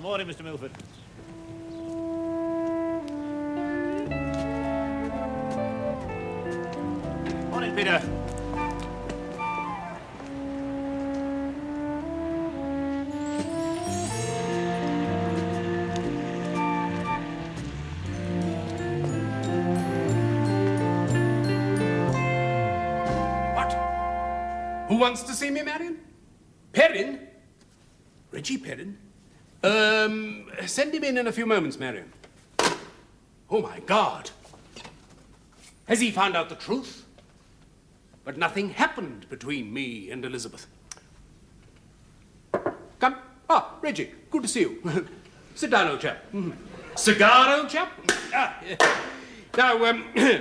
Morning, Mr. Milford. Morning, Peter. Who wants to see me, Marion? Perrin? Reggie Perrin? Send him in a few moments, Marion. Oh, my God. Has he found out the truth? But nothing happened between me and Elizabeth. Come. Ah, Reggie, good to see you. Sit down, old chap. Cigar, old chap? Now,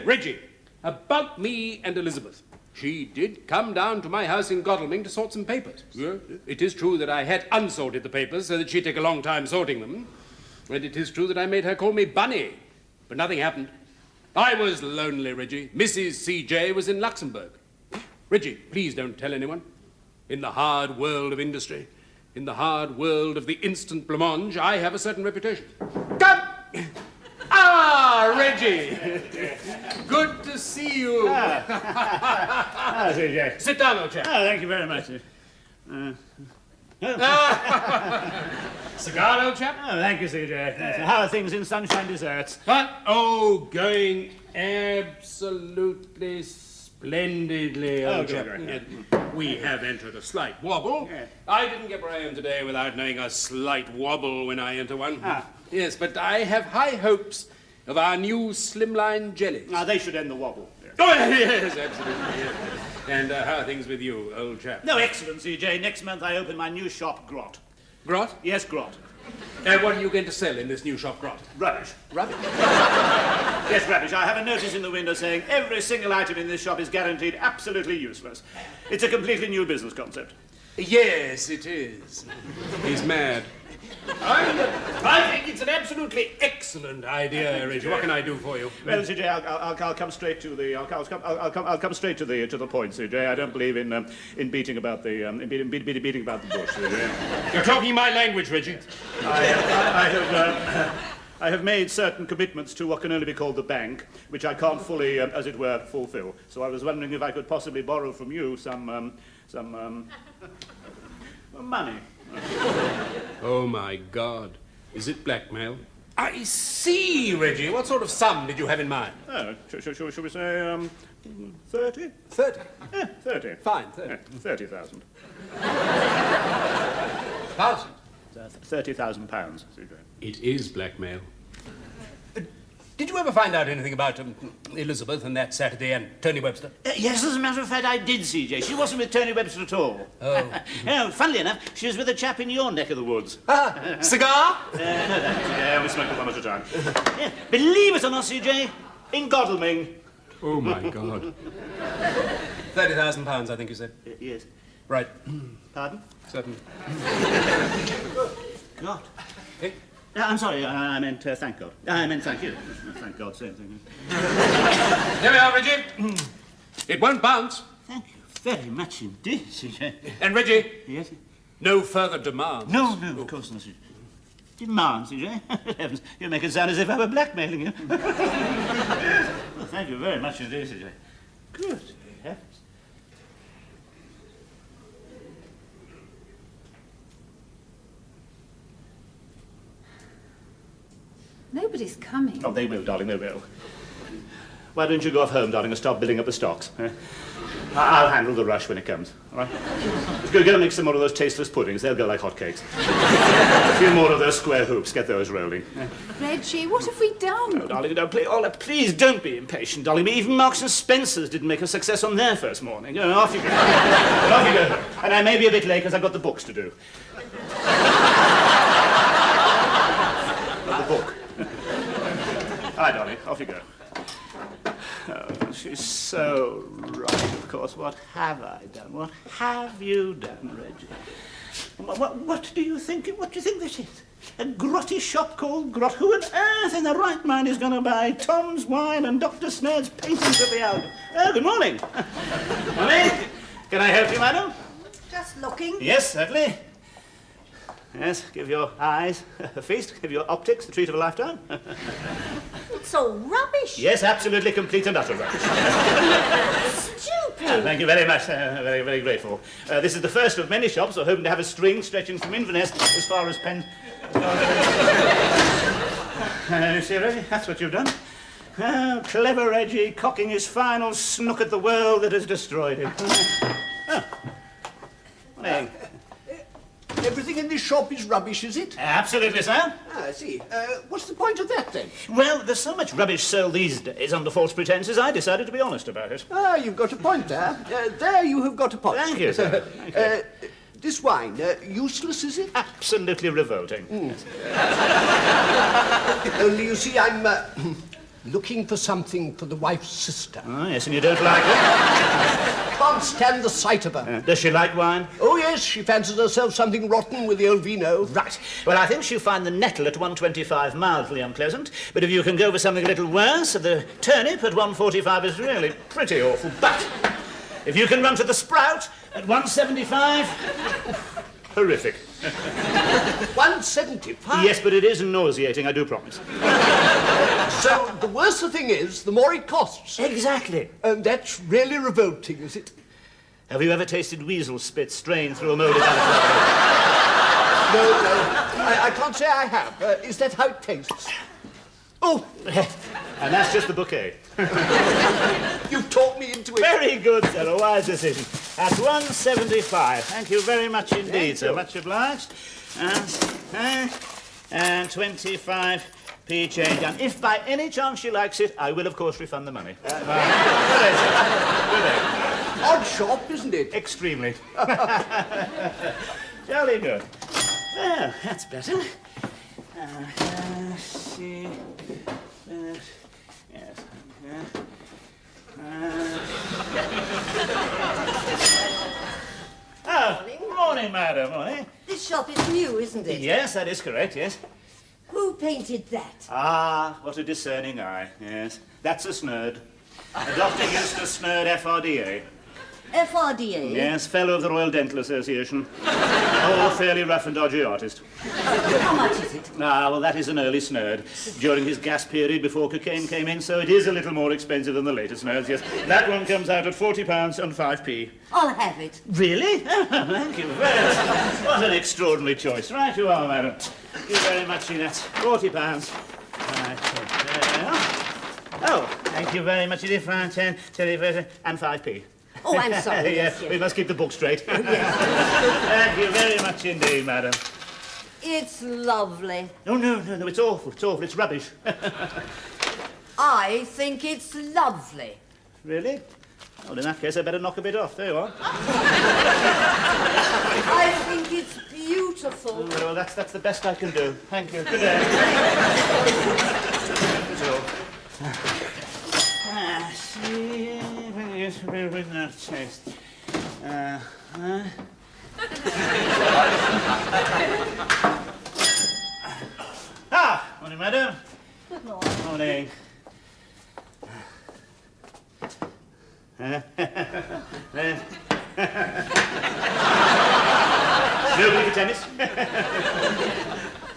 Reggie, about me and Elizabeth. She did come down to my house in Godalming to sort some papers. Yeah. It is true that I had unsorted the papers so that she'd take a long time sorting them. And it is true that I made her call me Bunny. But nothing happened. I was lonely, Reggie. Mrs. C.J. was in Luxembourg. Reggie, please don't tell anyone. In the hard world of industry, in the hard world of the instant blancmange, I have a certain reputation. Come! Ah, Reggie! Good to see you. CJ. Sit down, old chap. Oh, thank you very much. Cigar, old chap? Oh, thank you, CJ. How are things in Sunshine Desserts? Going absolutely splendidly, old chap. We have entered a slight wobble. Yeah. I didn't get where I am today without knowing a slight wobble when I enter one. Yes, but I have high hopes of our new slimline jellies. They should end the wobble. Oh, yes, absolutely. Yes. And how are things with you, old chap? No, excellent, CJ. Next month I open my new shop, Grot. Grot? Yes, Grot. And what are you going to sell in this new shop, Grot? Rubbish. Rubbish? Yes, rubbish. I have a notice in the window saying every single item in this shop is guaranteed absolutely useless. It's a completely new business concept. Yes, it is. He's mad. I think it's an absolutely excellent idea, Reggie. What can I do for you? Well, CJ, I'll come straight to the. I'll come straight to the point, CJ. I don't believe in beating about the beating about the bush, CJ. You're talking my language, Reggie. I have made certain commitments to what can only be called the bank, which I can't fully, as it were, fulfill. So I was wondering if I could possibly borrow from you some money. Oh, my God. Is it blackmail? I see, Reggie. What sort of sum did you have in mind? Oh, shall we say 30? 30. Yeah, 30. Fine, 30. Yeah, 30,000. 1,000? £30,000, CJ. It is blackmail. Did you ever find out anything about Elizabeth and that Saturday and Tony Webster? Yes, as a matter of fact, I did, CJ. She wasn't with Tony Webster at all. Oh. No, funnily enough, she was with a chap in your neck of the woods. Cigar? No, thanks. Yeah, we smoke one at a time. Yeah, believe it or not, CJ, in Godalming. Oh, my God. £30,000, I think you said. Yes. Right. Pardon? Certainly. God. Hey? I'm sorry, I meant thank God. I meant thank you. Thank God, same thing. There we are, Reggie. It won't bounce. Thank you very much indeed, CJ. And, Reggie, Yes? no further demands. No, of course not, CJ. Demands, CJ? Heavens, you make it sound as if I were blackmailing you. Well, thank you very much indeed, CJ. Good heavens. Nobody's coming. Oh, they will, darling, they will. Why don't you go off home, darling, and start building up the stocks? Eh? I'll handle the rush when it comes, all right? Go and make some more of those tasteless puddings. They'll go like hotcakes. A few more of those square hoops. Get those rolling. Eh? Reggie, what have we done? Oh, darling, please don't be impatient, darling. Even Marks and Spencer's didn't make a success on their first morning. Oh, off you go. Off you go. And I may be a bit late because I've got the books to do. The book. Hi, darling. Off you go. Oh, she's so right, of course. What have I done? What have you done, Reggie? What do you think? What do you think this is? A grotty shop called Grot? Who on earth in their right mind is going to buy Tom's wine and Dr. Snaird's paintings of the album? Oh, good morning. Morning. Can I help you, madam? Just looking. Yes, certainly. Yes, give your eyes a feast, give your optics the treat of a lifetime. It's all rubbish. Yes, absolutely complete and utter rubbish. Stupid. Thank you very much. Very, very grateful. This is the first of many shops we're hoping to have a string stretching from Inverness as far as Penn. You see, Reggie, that's what you've done. Oh, clever Reggie, cocking his final snook at the world that has destroyed him. Oh. Morning. Everything in this shop is rubbish, is it? Absolutely, sir. I see. What's the point of that, then? Well, there's so much rubbish sold these days under false pretenses, I decided to be honest about it. Ah, you've got a point there. There you have got a point. Thank you, sir. Thank you. This wine, useless, is it? Absolutely revolting. Only, you see, I'm looking for something for the wife's sister. Oh, yes, and you don't like it? Can't stand the sight of her. Does she like wine? Oh, yes, she fancies herself something rotten with the old vino. Right. Well, I think she'll find the nettle at 1.25 mildly unpleasant, but if you can go for something a little worse, the turnip at 1.45 is really pretty awful. But if you can run to the sprout at 1.75, horrific. 175? Yes, but it is nauseating, I do promise. So the worse the thing is, the more it costs. Exactly. And that's really revolting, is it? Have you ever tasted weasel spit strained through a moulded butterfly? No, I can't say I have. Is that how it tastes? Oh, And that's just the bouquet. you've talked me into it. Very good, sir. A wise decision. At 1.75. Thank you very much indeed, sir. Much obliged. And 25p change down. If by any chance she likes it, I will, of course, refund the money. Good day, sir. Good day. Odd shop, isn't it? Extremely. Jolly good. Well, that's better. See. Yes. Morning, madam. Morning. This shop is new, isn't it? Yes, that is correct, yes. Who painted that? Ah, what a discerning eye, yes. That's a Snurd. Dr. Eustace Snurd, FRDA. FRDA? Yes, Fellow of the Royal Dental Association. Oh, a fairly rough and dodgy artist. How much is it? Ah, well, that is an early Snurd. During his gas period before cocaine came in, so it is a little more expensive than the later Snurds, yes. That one comes out at £40 and 5p. I'll have it. Really? Thank you very much. What an extraordinary choice. Right you are, madam. Thank you very much, that's £40. Right, there. Oh, thank you very much indeed. 5, 10, 20, and 5p. Oh, I'm sorry. Yes, we must keep the book straight. Oh, yes. Thank you very much indeed, madam. It's lovely. No, it's awful, it's rubbish. I think it's lovely. Really? Well, in that case, I better knock a bit off. There you are. I think it's beautiful. Oh, well, that's the best I can do. Thank you. Good day. That's all. See, taste. Morning, madam. Good morning. Morning. Nobody for tennis?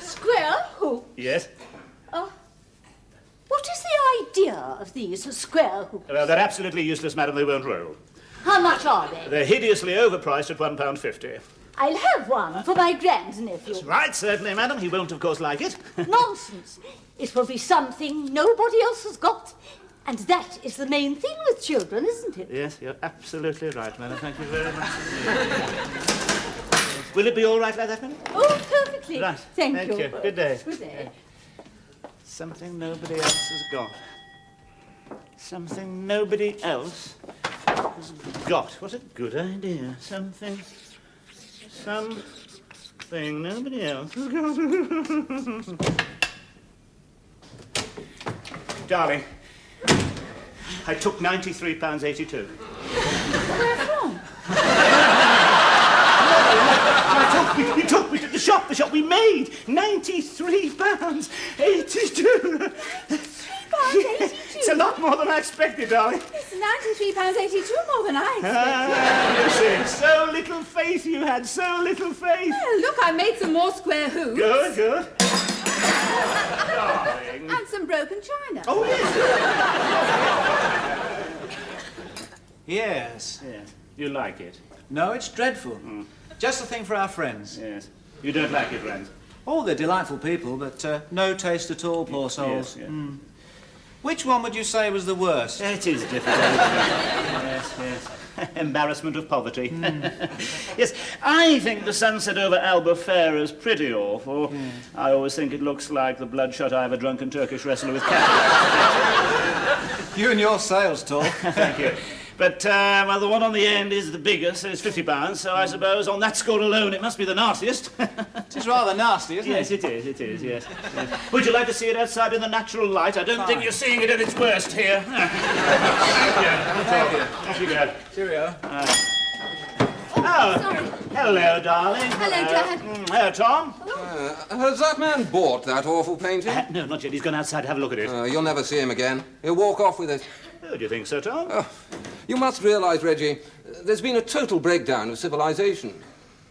Square hoop? Yes. What is the idea of these square hoops? Well, they're absolutely useless, madam. They won't roll. How much are they? They're hideously overpriced at £1.50. I'll have one for my grandnephew. Right, certainly, madam. He won't, of course, like it. Nonsense. It will be something nobody else has got. And that is the main thing with children, isn't it? Yes, you're absolutely right, madam. Thank you very much. Will it be all right like that, madam? Oh, perfectly. Right. Thank you. Good day. Good day. Something nobody else has got. Something nobody else has got. What a good idea. Something nobody else has got. Darling, I took £93.82. Where from? He took me to... The shop we made. £93.82. £3.82. It's a lot more than I expected, darling. It's £93.82 more than I expected. You see, so little faith you had, so little faith. Well, look, I made some more square hoops. Good. Darling. And some broken china. Oh, yes. Yes. Yes. You like it? No, it's dreadful. Just the thing for our friends. Yes. You don't like it, friends? Oh, they're delightful people, but no taste at all, poor souls. Yes. Which one would you say was the worst? It is difficult. Yes. Embarrassment of poverty. Yes, I think the sunset over Albufeira is pretty awful. I always think it looks like the bloodshot eye of a drunken Turkish wrestler with cat. You and your sales talk. Thank you. But, well, the one on the end is the biggest, so it's £50, so I suppose on that score alone it must be the nastiest. It is rather nasty, isn't Yes, it? it is, yes. Would you like to see it outside in the natural light? I don't think you're seeing it at its worst here. Thank you. Off you go. Cheerio. Oh, Sorry. hello, darling. Hello, Dad. Hello, Tom. Has that man bought that awful painting? No, not yet. He's gone outside to have a look at it. You'll never see him again. He'll walk off with it. Oh, do you think so, Tom? You must realise, Reggie, there's been a total breakdown of civilization.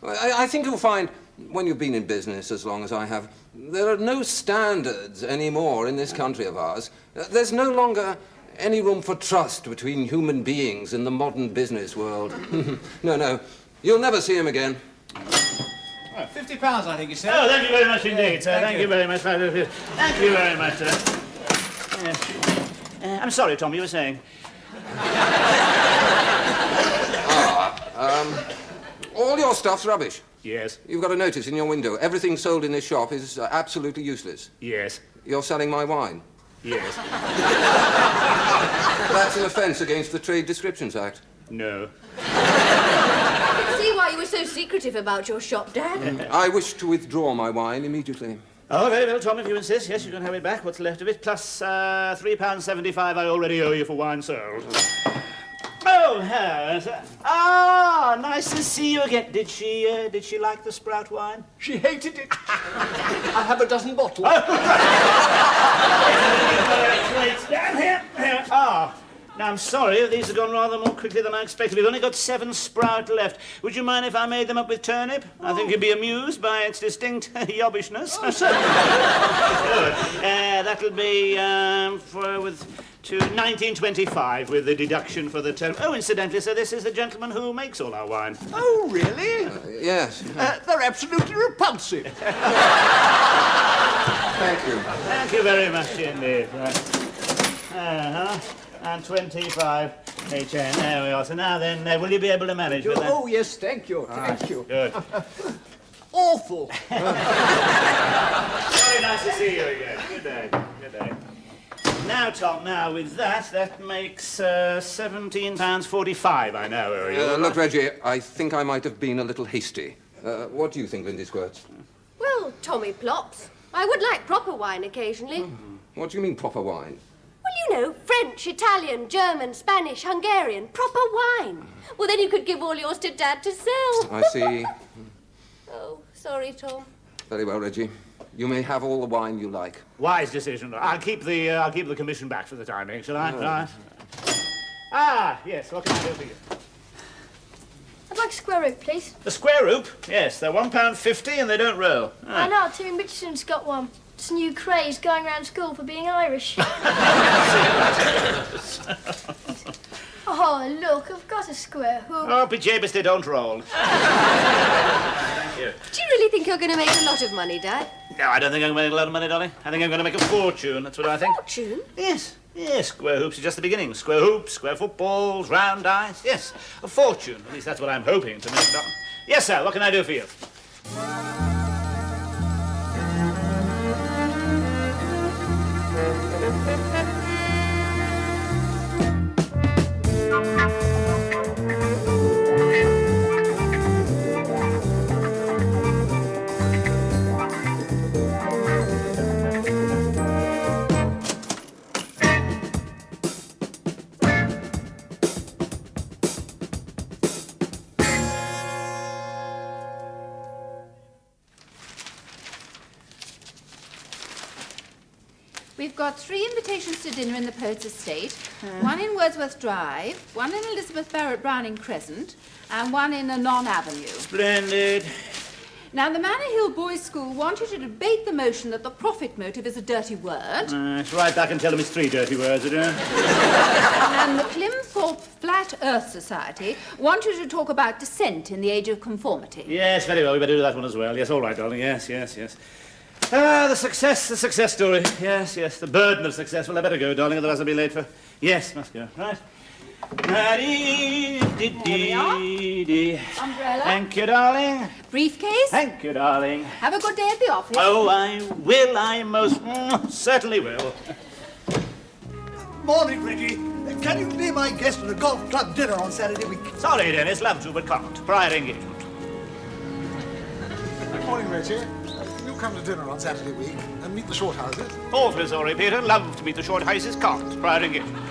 I think you'll find, when you've been in business as long as I have, there are no standards anymore in this country of ours. There's no longer any room for trust between human beings in the modern business world. No. You'll never see him again. £50, I think you said. Oh, thank you very much indeed, sir. Thank Thank you. you very much. Thank you very much, sir. Yes. I'm sorry, Tom, you were saying. All your stuff's rubbish. Yes, You've got a notice in your window. Everything sold in this shop is absolutely useless. yes, You're selling my wine. yes. That's an offence against the Trade Descriptions Act. No. See why you were so secretive about your shop, Dad? I wish to withdraw my wine immediately. Oh, very well, Tom, if you insist. Yes, you can have it back. What's left of it? Plus £3.75 I already owe you for wine sold. Oh, yes. Ah, nice to see you again. Did she like the Sprout wine? She hated it. I have a dozen bottles. Wait, down here. Ah. Now, I'm sorry, these have gone rather more quickly than I expected. We've only got 7 Sprout left. Would you mind if I made them up with turnip? I think you'd be amused by its distinct yobbishness. Oh, good. That'll be to 1925 with the deduction for the turnip. Oh, incidentally, sir, this is the gentleman who makes all our wine. Oh, really? Yes. They're absolutely repulsive. Thank you. Thank you very much indeed. And 25 HN. There we are. So now then, will you be able to manage with that? Oh, yes, thank you. Thank you. Good. Awful. Very nice to see you again. Good day. Now, Tom, with that makes £17.45 I now owe you. Look, Reggie, I think I might have been a little hasty. What do you think, Lindy Squirts? Well, Tommy Plops. I would like proper wine occasionally. What do you mean, proper wine? Well, you know, French, Italian, German, Spanish, Hungarian, proper wine. Well, then you could give all yours to Dad to sell. I see. Oh, sorry, Tom. Very well, Reggie. You may have all the wine you like. Wise decision. I'll keep the commission back for the time being, shall I? Right. Ah, yes. What can I do for you? I'd like a square root, please. The square root? Yes, they're £1.50 and they don't roll. I know, Timmy Richardson's got one. It's a new craze going around school for being Irish. Oh, look, I've got a square hoop. Oh, Pijabas, they don't roll. Do you really think you're going to make a lot of money, Dad? No, I don't think I'm going to make a lot of money, Dolly. I think I'm going to make a fortune, that's what I think. Fortune? Yes, square hoops are just the beginning. Square hoops, square footballs, round dice. Yes, a fortune. At least that's what I'm hoping to make. Yes, sir, what can I do for you? We've got 3 invitations to dinner in the Poets Estate, one in Wordsworth Drive, one in Elizabeth Barrett Browning Crescent, and one in Anon Avenue. Splendid. Now, the Manor Hill Boys' School want you to debate the motion that the profit motive is a dirty word. It's right back and tell them it's 3 dirty words, And the Plimthorpe Flat Earth Society want you to talk about dissent in the age of conformity. Yes, very well. We better do that one as well. Yes, all right, darling. Yes. Ah, the success story. Yes. The burden of success. Well, I better go, darling, otherwise I'll be late for... Yes, must go. Right. Umbrella. Thank you, darling. Briefcase. Thank you, darling. Have a good day at the office. Oh, I will. I most certainly will. Morning, Reggie. Can you be my guest at a golf club dinner on Saturday week? Sorry, Dennis. Love to, but can't. Prior engagement. Morning, Reggie. You come to dinner on Saturday week and meet the Shorthouses. Awfully sorry, Peter. Love to meet the Shorthouses. Can't. Prior engagement.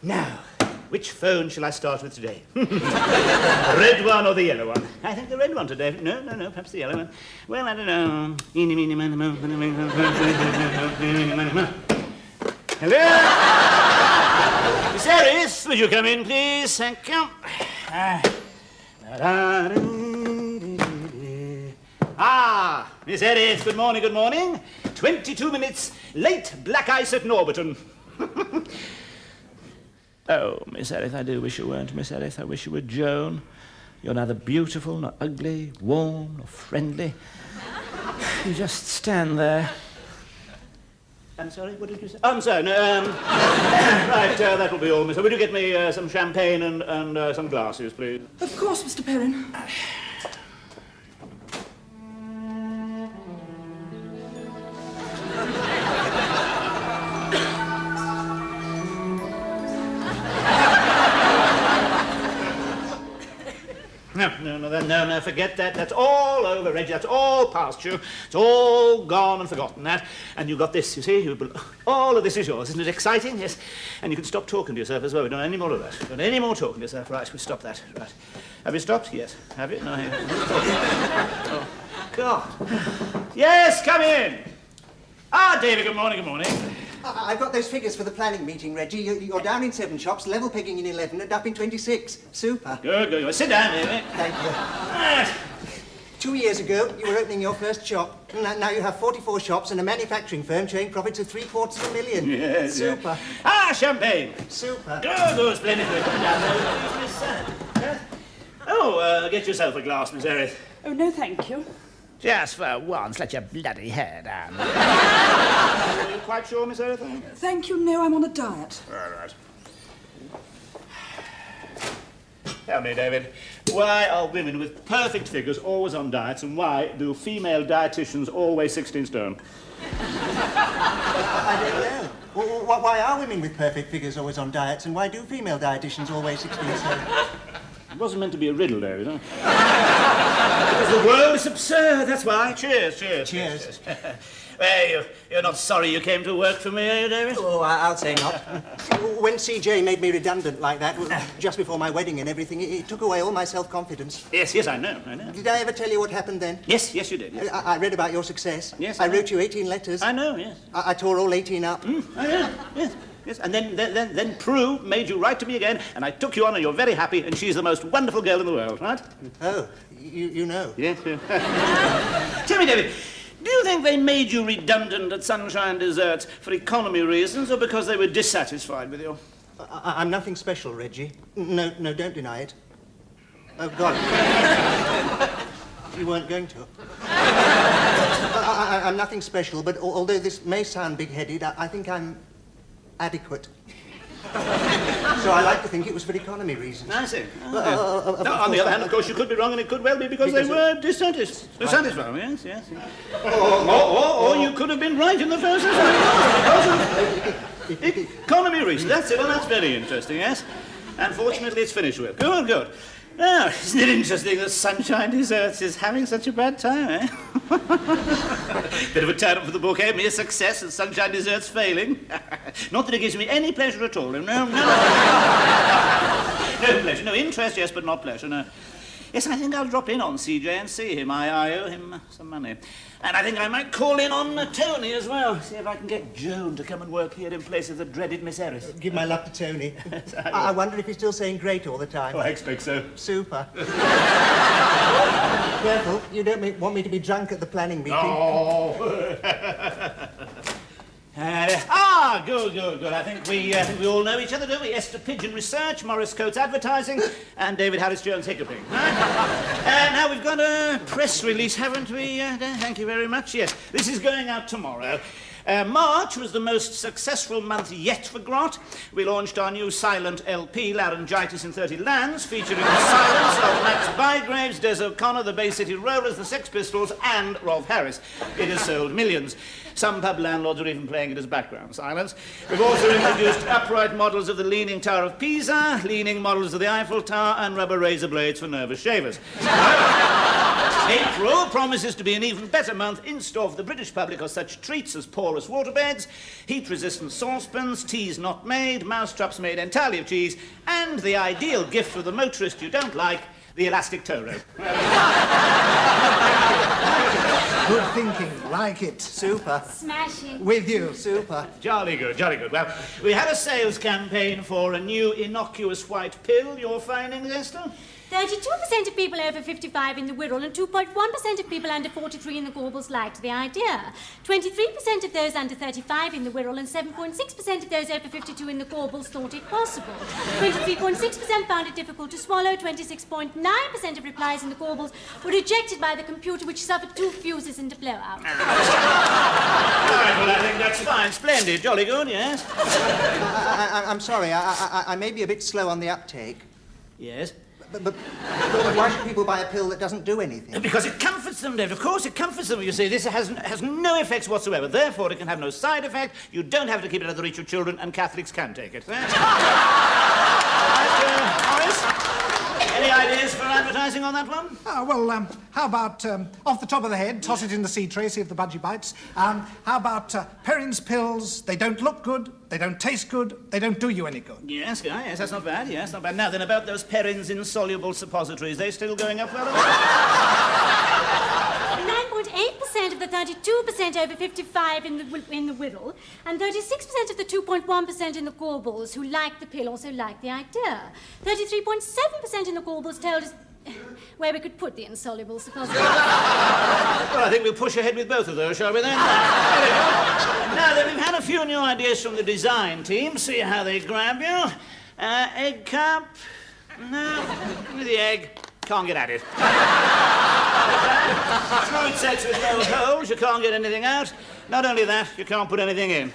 Now, which phone shall I start with today? The red one or the yellow one? I think the red one today. No, perhaps the yellow one. Well, I don't know. Hello? Miss Harris, would you come in, please? Thank you. Miss Harris, good morning. 22 minutes late, black ice at Norbiton. Oh, Miss Harris, I do wish you weren't, Miss Harris. I wish you were Joan. You're neither beautiful, nor ugly, warm, nor friendly. You just stand there. I'm sorry, what did you say? I'm sorry, no, right, that will be all, miss. Would you get me some champagne and some glasses, please? Of course, Mr. Perrin. No, forget that. That's all over, Reggie. That's all past you. It's all gone and forgotten, that. And you've got this, you see. All of this is yours. Isn't it exciting? Yes. And you can stop talking to yourself as well. We don't have any more of that. We don't have any more talking to yourself. Right, we stop that. Right. Have you stopped? Yes. Have you? No, oh, God. Yes, come in. David, good morning. I've got those figures for the planning meeting, Reggie. You're down in 7 shops, level pegging in 11, and up in 26. Super. Good. Sit down, David. Thank you. 2 years ago, you were opening your first shop. Now you have 44 shops and a manufacturing firm showing profits of $750,000. Yes. Super. Champagne. Super. Good, splendid. Come down. Get yourself a glass, Miss Harris. Oh, no, thank you. Just for once, let your bloody hair down. Are you quite sure, Miss Harris? Thank you, no, I'm on a diet. All right. Tell me, David, why are women with perfect figures always on diets, and why do female dietitians always 16 stone? I don't know. Why are women with perfect figures always on diets, and why do female dietitians always 16 stone? It wasn't meant to be a riddle, David, huh? Because the world is absurd, that's why. Cheers. Cheers. Well, you're not sorry you came to work for me, are you, David? Oh, I'll say not. When CJ made me redundant like that, just before my wedding and everything, it took away all my self-confidence. Yes, I know. Did I ever tell you what happened then? Yes, you did. Yes. I read about your success. Yes, I wrote you 18 letters. I know, yes. I tore all 18 up. I know, yes. And then Prue made you write to me again, and I took you on, and you're very happy, and she's the most wonderful girl in the world, right? Oh, you know. Yes. Tell me, David, do you think they made you redundant at Sunshine Desserts for economy reasons, or because they were dissatisfied with you? I'm nothing special, Reggie. No, don't deny it. Oh, God. You weren't going to. I'm nothing special, but although this may sound big-headed, I think I'm adequate. So I like to think it was for economy reasons. I see. On the other hand, of course, you could be wrong, and it could well be because they were dissatisfied. Yes. Or you could have been right in the first instance. Because of economy reasons. That's it. Well, that's very interesting, yes. Unfortunately, it's finished with. Good. Now, isn't it interesting that Sunshine Desserts is having such a bad time, eh? Bit of a turn-up for the book, eh? Mere success and Sunshine Desserts failing. Not that it gives me any pleasure at all. No. No pleasure. No interest, yes, but not pleasure, no. Yes, I think I'll drop in on CJ and see him. I owe him some money. And I think I might call in on Tony as well. See if I can get Joan to come and work here in place of the dreaded Miss Harris. Give my love to Tony. I wonder if he's still saying great all the time. Oh, I expect so. Super. Careful, you don't want me to be drunk at the planning meeting. Oh. Good. I think we all know each other, don't we? Esther Pigeon Research, Morris Coates Advertising, and David Harris Jones Hiccuping. Now we've got a press release, haven't we? Thank you very much. Yes, this is going out tomorrow. March was the most successful month yet for Grot. We launched our new silent LP, Laryngitis in 30 Lands, featuring the silence of Max Bygraves, Des O'Connor, the Bay City Rollers, the Sex Pistols, and Rolf Harris. It has sold millions. Some pub landlords are even playing it as background silence. We've also introduced upright models of the Leaning Tower of Pisa, leaning models of the Eiffel Tower, and rubber razor blades for nervous shavers. April promises to be an even better month. In store for the British public are such treats as porous waterbeds, heat-resistant saucepans, teas not made, mousetraps made entirely of cheese, and the ideal gift for the motorist you don't like, the elastic tow rope. Good thinking. Like it. Super. Smashing. With you. Super. Jolly good. Well, we had a sales campaign for a new innocuous white pill. Your findings, Esther? 32% of people over 55 in the Wirral and 2.1% of people under 43 in the Gorbals liked the idea. 23% of those under 35 in the Wirral and 7.6% of those over 52 in the Gorbals thought it possible. 23.6% found it difficult to swallow. 26.9% of replies in the Gorbals were rejected by the computer, which suffered 2 fuses and a blowout. All right, well, I think that's fine. Splendid. Jolly good, yes? I'm sorry, I may be a bit slow on the uptake. Yes? But why should people buy a pill that doesn't do anything? Because it comforts them, David. Of course it comforts them. You see, this has no effects whatsoever. Therefore, it can have no side effect. You don't have to keep it out of the reach of children, and Catholics can take it. Right, Horace? Any ideas for advertising on that one? How about, off the top of the head, toss it in the sea tray, see if the budgie bites. How about Perrin's pills? They don't look good, they don't taste good, they don't do you any good. Yes, that's not bad. Yes, not bad. Now then, about those Perrin's insoluble suppositories, they still going up well? 9.8% of the 32% over 55 in the Wirral and 36% of the 2.1% in the Gorbals who liked the pill also liked the idea. 33.7% in the Gorbals told us where we could put the insoluble suppository. Well, I think we'll push ahead with both of those, shall we then? Now then, we've had a few new ideas from the design team. See how they grab you. Egg cup. No, give me the egg. Can't get at it. Fruit sets with no holes, you can't get anything out. Not only that, you can't put anything in.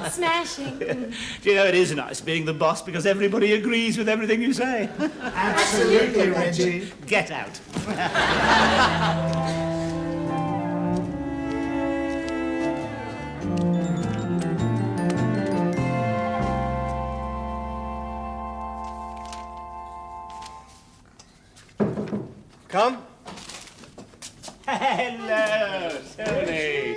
Smashing. Do you know, it is nice being the boss because everybody agrees with everything you say. Absolutely, Reggie. Get out. Come. Hello, Tony.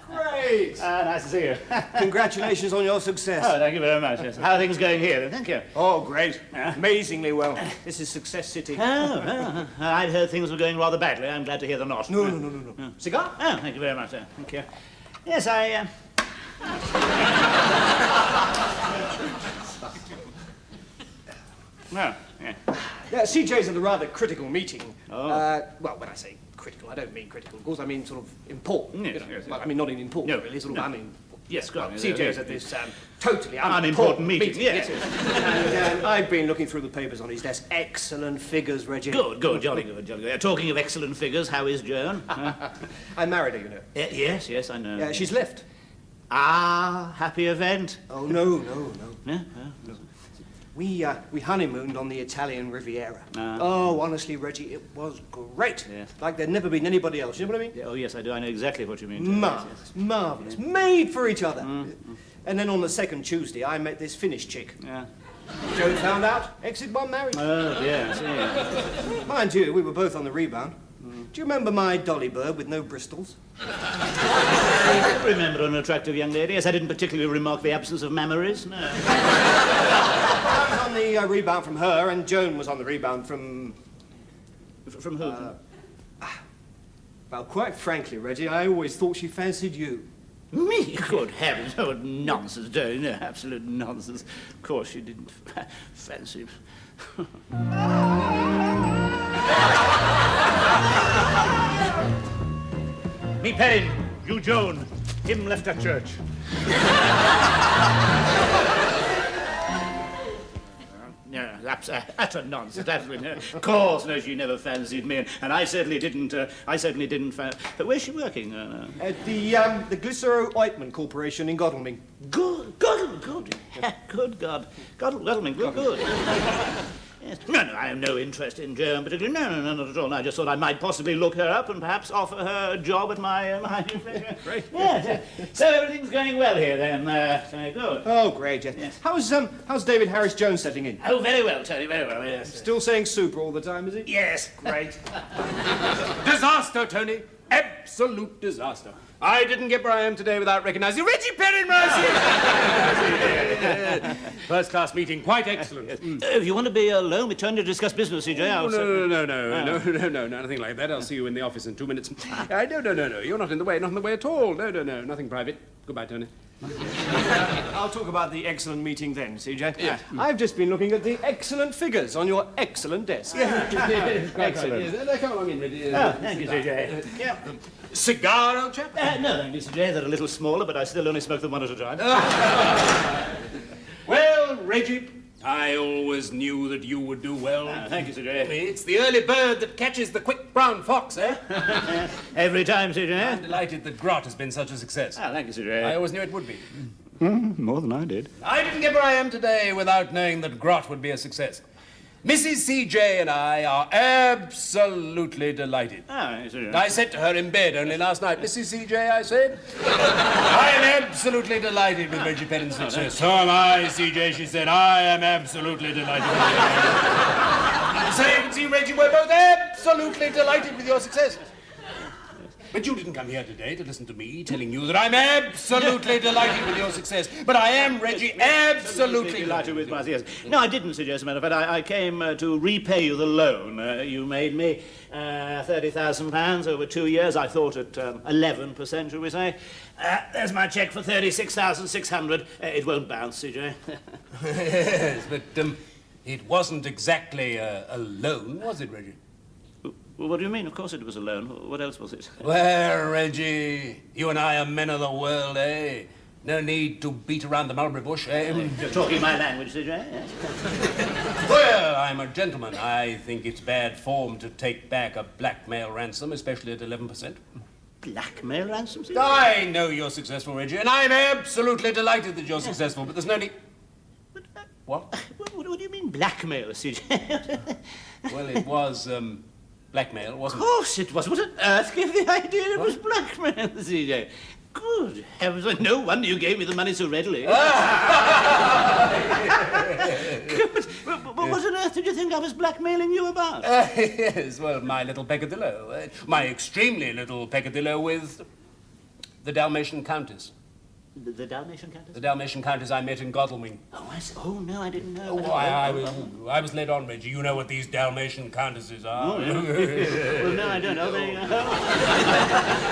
Great. Nice to see you. Congratulations on your success. Oh, thank you very much. Yes. How are things going here, then? Thank you. Oh, great. Amazingly well. This is Success City. Oh, I'd heard things were going rather badly. I'm glad to hear they're not. No. Cigar? Oh, thank you very much, sir. Thank you. Yes, I... No, yeah. Yeah, CJ's at a rather critical meeting. Oh. Well, when I say critical, I don't mean critical, of course, I mean sort of important. Yes, you know. yes. Well, I mean not in important, No, really, sort of, no. I mean... Yes, go on. CJ's at this totally unimportant meeting. Yes. And I've been looking through the papers on his desk. Excellent figures, Reggie. Good, jolly good. Talking of excellent figures, how is Joan? I married her, you know. Yes, I know. Yeah, she's left. Ah, happy event. Oh, no. No? We honeymooned on the Italian Riviera. Ah. Oh, honestly, Reggie, it was great. Yes. Like there'd never been anybody else. You know what I mean? Oh, yes, I do. I know exactly what you mean. Marvellous, marvellous. Made for each other. And then on the second Tuesday, I met this Finnish chick. Yeah. Joe found out, exit one married. Oh, yes, yeah. Mind you, we were both on the rebound. Do you remember my dolly bird with no bristles? I remember an attractive young lady. Yes, I didn't particularly remark the absence of mammaries, no. I was on the rebound from her, and Joan was on the rebound from... From who? Well, quite frankly, Reggie, I always thought she fancied you. Me? Good heavens. Oh, nonsense, Joe. No, absolute nonsense. Of course she didn't fancy... Me Perrin, you Joan. Him left at church. No, that's utter nonsense. Absolutely no. Of course, no, she never fancied me, and I certainly didn't. But where's she working? At the Glycero Ointment Corporation in Godalming. Good. Good God. Godalming, good. Yes. No, I have no interest in Joan particularly. No, not at all. I just thought I might possibly look her up and perhaps offer her a job at my Great. Yes. So everything's going well here then. Very good. Oh, great, yes. How's David Harris Jones settling in? Oh, very well, Tony, very well, yes. Still saying super all the time, is he? Yes, great. Disaster, Tony. Absolute disaster. I didn't get where I am today without recognizing Reggie Perrin, Mercy! First-class meeting, quite excellent. If you want to be alone with Tony to discuss business, CJ, I'll... No, nothing like that. I'll see you in the office in 2 minutes. No, you're not in the way at all. No, nothing private. Goodbye, Tony. I'll talk about the excellent meeting then, CJ. Yeah. I've just been looking at the excellent figures on your excellent desk. Excellent. Yes. Come along in, Reggie. Thank you, CJ. Yeah. Cigar, old chap? No, thank you, CJ. They're a little smaller, but I still only smoke them one at a time. Well, Reggie, I always knew that you would do well. Thank you, CJ. It's the early bird that catches the quick brown fox, eh? Every time, CJ. I'm delighted that Grot has been such a success. Thank you, CJ. I always knew it would be. More than I did. I didn't get where I am today without knowing that Grot would be a success. Mrs. C.J. and I are absolutely delighted. I said to her in bed only last night, Mrs. C.J., I said, I am absolutely delighted with Reggie Perrin's success. So am I, C.J., she said, I am absolutely delighted with Reggie. So you can see, Reggie, we're both absolutely delighted with your success. But you didn't come here today to listen to me telling you that I'm absolutely delighted with your success. But I am, Reggie, absolutely delighted with my success. No, I didn't suggest, as a matter of fact. I came to repay you the loan. You made me £30,000 over 2 years. I thought at 11%, shall we say. There's my cheque for £36,600. It won't bounce, CJ. Yes, but it wasn't exactly a loan, was it, Reggie? Well, what do you mean? Of course it was a loan. What else was it? Well, Reggie, you and I are men of the world, eh? No need to beat around the mulberry bush, eh? You're talking my language, CJ. Yes. Well, I'm a gentleman. I think it's bad form to take back a blackmail ransom, especially at 11%. Blackmail ransom, CJ? I know you're successful, Reggie, and I'm absolutely delighted that you're successful, but there's no need... What? What do you mean, blackmail, CJ? Well, it was, blackmail, wasn't it? Of course it was. What on earth gave the idea it was blackmail, CJ? Good heavens, no wonder you gave me the money so readily. Good. But what on earth did you think I was blackmailing you about? Yes, well, my little peccadillo. My extremely little peccadillo with the Dalmatian Countess. The Dalmatian Countess? The Dalmatian Countess I met in Godalming. Oh, I see. Oh, no, I didn't know. Oh, I was led on, Reggie. You know what these Dalmatian Countesses are. Oh, yeah. Well, no, I don't know.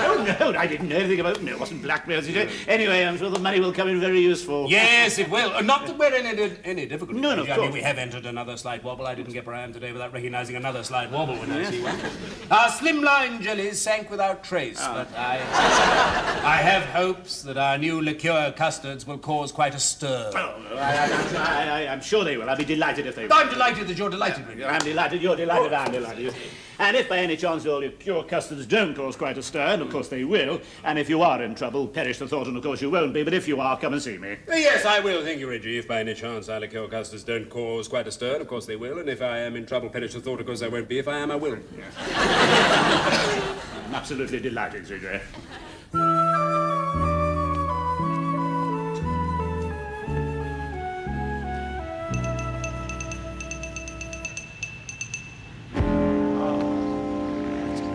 Oh, no, I didn't know anything about them. No, it wasn't blackmail, CJ. Anyway, I'm sure the money will come in very useful. Yes, it will. Not that we're in any difficulty. No, of course. I mean, we have entered another slight wobble. I didn't get where I am today without recognizing another slight wobble when I see one. Our slimline jellies sank without trace, but I have hopes that our new liqueur custards will cause quite a stir. Oh, no, I'm sure they will. I'll be delighted if they will. I'm delighted that you're delighted, Reggie. I'm delighted, you're delighted, I'm delighted. And if by any chance all your custards don't cause quite a stir, and of course they will, and if you are in trouble, perish the thought, and of course you won't be, but if you are, come and see me. Yes, I will, thank you, Reggie. If by any chance our liqueur custards don't cause quite a stir, and of course they will, and if I am in trouble, perish the thought, of course I won't be. If I am, I will. I'm absolutely delighted, CJ.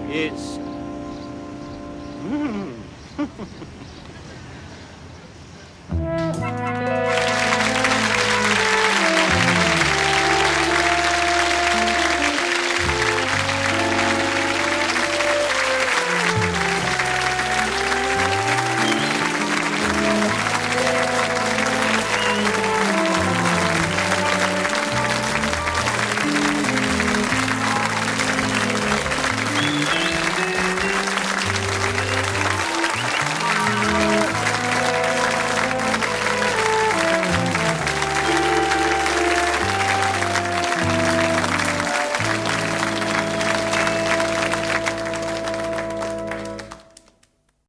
It's...